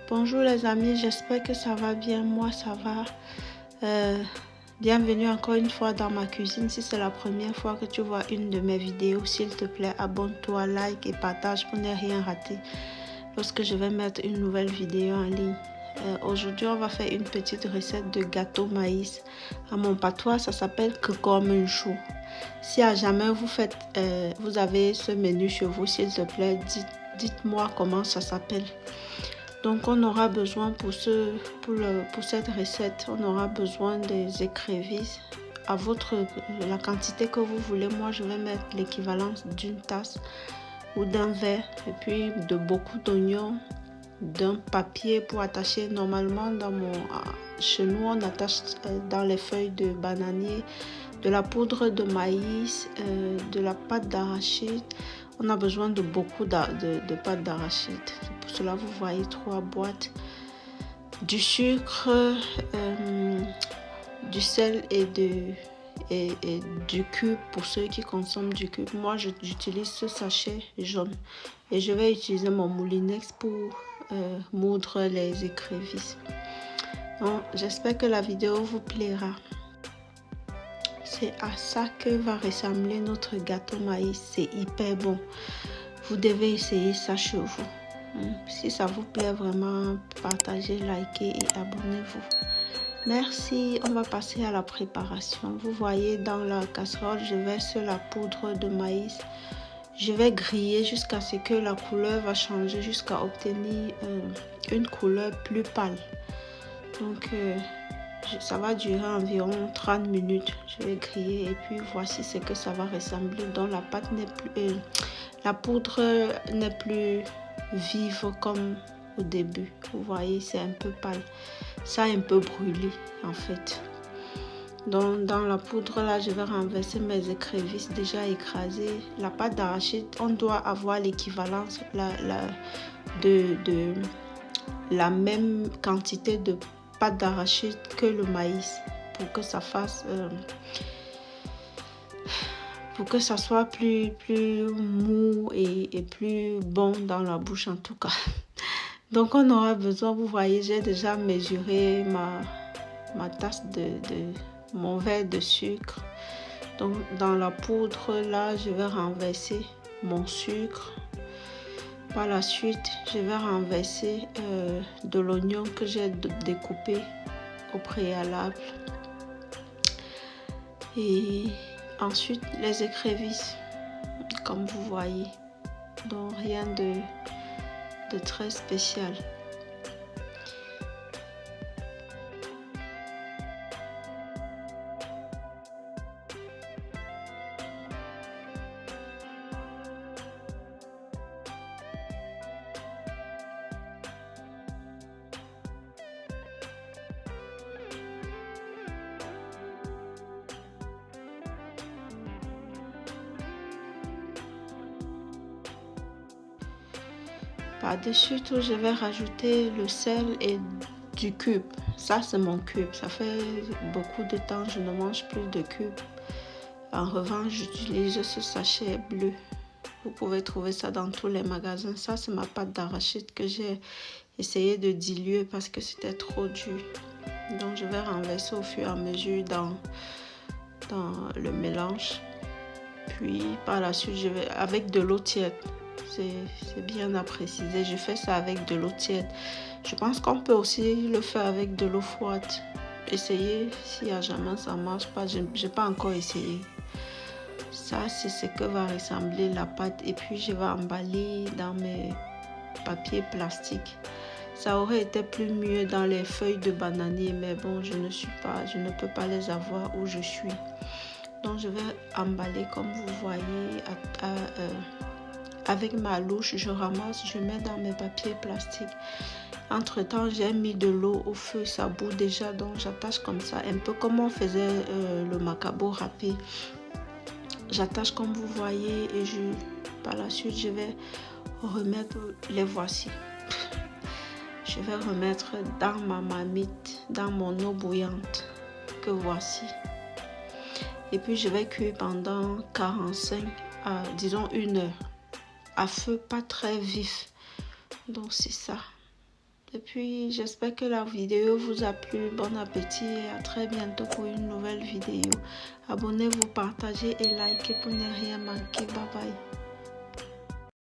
Bonjour les amis, j'espère que ça va bien. Moi ça va. Bienvenue encore une fois dans ma cuisine. Si c'est la première fois que tu vois une de mes vidéos, s'il te plaît, abonne-toi, like et partage pour ne rien rater lorsque je vais mettre une nouvelle vidéo en ligne. Aujourd'hui, on va faire une petite recette de gâteau maïs. À mon patois, ça s'appelle chou. Si à jamais vous avez ce menu chez vous, s'il te plaît, dites-moi comment ça s'appelle. Donc on aura besoin pour cette recette, on aura besoin des écrevisses à la quantité que vous voulez. Moi je vais mettre l'équivalence d'une tasse ou d'un verre, et puis de beaucoup d'oignons, d'un papier pour attacher. Normalement chez nous on attache dans les feuilles de bananier, de la poudre de maïs, de la pâte d'arachide. On a besoin de beaucoup de pâte d'arachide. Pour cela, vous voyez 3 boîtes. Du sucre, du sel et du cube pour ceux qui consomment du cube. Moi, j'utilise ce sachet jaune. Et je vais utiliser mon moulinex pour moudre les écrevisses. J'espère que la vidéo vous plaira. C'est à ça que va ressembler notre gâteau maïs. C'est hyper bon. Vous devez essayer ça chez vous. Si ça vous plaît vraiment, partagez, likez et abonnez-vous. Merci. On va passer à la préparation. Vous voyez dans la casserole, je verse la poudre de maïs. Je vais griller jusqu'à ce que la couleur va changer, jusqu'à obtenir une couleur plus pâle. Donc, ça va durer environ 30 minutes. Je vais griller et puis voici ce que ça va ressembler. Donc la poudre n'est plus vive comme au début. Vous voyez, c'est un peu pâle. Ça a un peu brûlé en fait. Donc dans la poudre là, je vais renverser mes écrevisses déjà écrasées. La pâte d'arachide, on doit avoir l'équivalence de la même quantité de pâte d'arachide que le maïs pour que ça fasse pour que ça soit plus mou et plus bon dans la bouche en tout cas. Donc on aura besoin, vous voyez, j'ai déjà mesuré ma tasse de mon verre de sucre. Donc dans la poudre là, je vais renverser mon sucre. Par la suite, je vais renverser de l'oignon que j'ai découpé au préalable. Et ensuite, les écrevisses, comme vous voyez. Donc, rien de très spécial. Par-dessus tout, je vais rajouter le sel et du cube. Ça, c'est mon cube. Ça fait beaucoup de temps que je ne mange plus de cube. En revanche, j'utilise ce sachet bleu. Vous pouvez trouver ça dans tous les magasins. Ça, c'est ma pâte d'arachide que j'ai essayé de diluer parce que c'était trop dur. Donc, je vais renverser au fur et à mesure dans le mélange. Puis, par la suite, je vais avec de l'eau tiède. C'est bien à préciser. Je fais ça avec de l'eau tiède. Je pense qu'on peut aussi le faire avec de l'eau froide. Essayez si à jamais ça ne marche pas. Je n'ai pas encore essayé. Ça, c'est ce que va ressembler la pâte. Et puis, je vais emballer dans mes papiers plastiques. Ça aurait été plus mieux dans les feuilles de bananier. Mais bon, je ne peux pas les avoir où je suis. Donc, je vais emballer comme vous voyez avec ma louche. Je ramasse, je mets dans mes papiers plastiques. Entre temps, j'ai mis de l'eau au feu, ça bout déjà, donc j'attache comme ça, un peu comme on faisait le macabo râpé. J'attache comme vous voyez et par la suite, je vais remettre, les voici. je vais remettre dans ma marmite, dans mon eau bouillante que voici. Et puis je vais cuire pendant 45 à disons 1 heure à feu pas très vif. Donc c'est ça. Et puis j'espère que la vidéo vous a plu. Bon appétit et à très bientôt pour une nouvelle vidéo. Abonnez-vous, partagez et likez pour ne rien manquer. Bye bye.